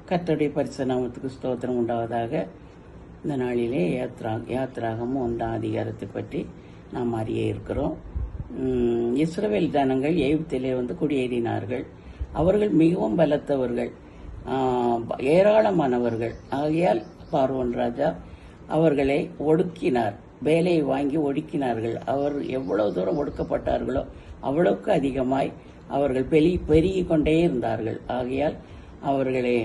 கர்த்தருடைய பரிசுத்த நாமத்துக்கு ஸ்தோத்திரம் உண்டாவதாக. இந்த நாளிலே யாத்ராகமும் 1ஆம் அதிகாரத்தை பற்றி நாம் அறிய இருக்கிறோம். இஸ்ரவேல் ஜனங்கள் எகிப்திலே குடியேறினார்கள். அவர்கள் மிகவும் பலத்தவர்கள், ஏராளமானவர்கள். ஆகையால் பார்வோன் ராஜா அவர்களை ஒடுக்கினார், வேலையை வாங்கி ஒடுக்கினார்கள். அவர் எவ்வளவு தூரம் ஒடுக்கப்பட்டார்களோ அவ்வளவுக்கு அதிகமாய் அவர்கள் பெருகி கொண்டே இருந்தார்கள். ஆகையால் அவர்களே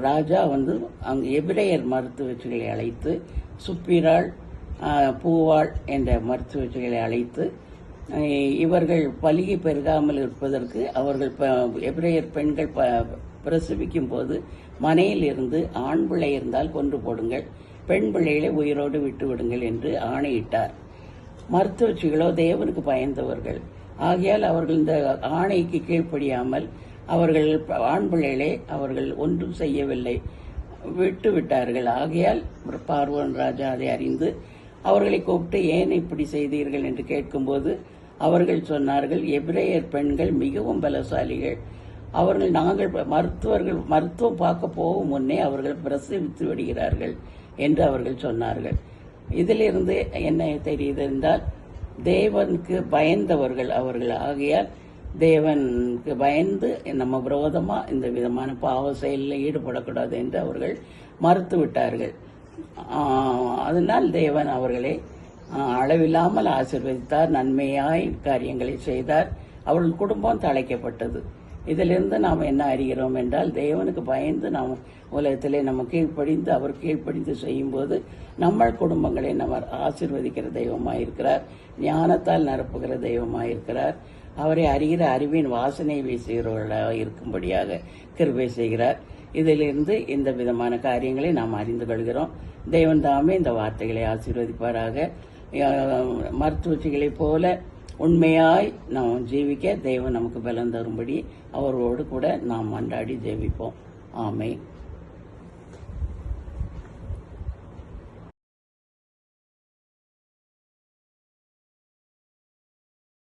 ராஜா அங்கு எபிரேயர் மருத்துவச்சிகளை அழைத்து, சுப்பிராள், பூவாள் என்ற மருத்துவச்சிகளை அழைத்து, இவர்கள் பலிகை பெருகாமல் இருப்பதற்கு அவர்கள் எபிரேயர் பெண்கள் பிரசவிக்கும் போது மனையில் இருந்து ஆண் பிள்ளை இருந்தால் கொன்று போடுங்கள், பெண் பிள்ளைகளை உயிரோடு விட்டு விடுங்கள் என்று ஆணையிட்டார். மருத்துவச்சிகளோ தேவனுக்கு பயந்தவர்கள். ஆகையால் அவர்கள் இந்த ஆணைக்கு கீழ்ப்படியாமல் அவர்கள் ஆண் பிள்ளைகளை அவர்கள் ஒன்றும் செய்யவில்லை, விட்டு விட்டார்கள். ஆகையால் பார்வோன் ராஜா அதை அறிந்து அவர்களை கூப்பிட்டு, ஏன் இப்படி செய்தீர்கள் என்று கேட்கும்போது அவர்கள் சொன்னார்கள், எபிரேயர் பெண்கள் மிகவும் பலசாலிகள். நாங்கள் மருத்துவம் பார்க்க போகும் முன்னே அவர்கள் பிரசவித்து விடுகிறார்கள் என்று அவர்கள் சொன்னார்கள். இதிலிருந்து என்ன தெரியுது என்றால், தேவனுக்கு பயந்தவர்கள் அவர்கள். ஆகையால் தேவனுக்கு பயந்து நம்ம விரோதமா இந்த விதமான பாவ செயலில் ஈடுபடக்கூடாது என்று அவர்கள் மறுத்து விட்டார்கள். அதனால் தேவன் அவர்களை அளவில்லாமல் ஆசீர்வதித்தார், நன்மையாய் காரியங்களை செய்தார். அவர்கள் குடும்பம் தழைக்கப்பட்டது. இதிலிருந்து நாம் என்ன அறிகிறோம் என்றால், தேவனுக்கு பயந்து நாம் உலகத்திலே நம்ம கீழ்ப்படிந்து அவர் கீழ்ப்படிந்து செய்யும் போது நம்ம குடும்பங்களை நம்ம ஆசீர்வதிக்கிற தெய்வமாயிருக்கிறார், ஞானத்தால் நிரப்புகிற தெய்வமாயிருக்கிறார். அவரை அறிகிற அறிவின் வாசனை வீசுகிறவர்களாக இருக்கும்படியாக கிருபை செய்கிறார். இதிலிருந்து இந்த விதமான காரியங்களை நாம் அறிந்து கொள்கிறோம். தேவன் தாமே இந்த வார்த்தைகளை ஆசீர்வதிப்பாராக. மருத்துவச்சிகளைப் போல உண்மையாய் நாம் ஜீவிக்க தேவன் நமக்கு பலம் தரும்படி அவரோடு கூட நாம் அன்றாடி ஜெபிப்போம். ஆமென்.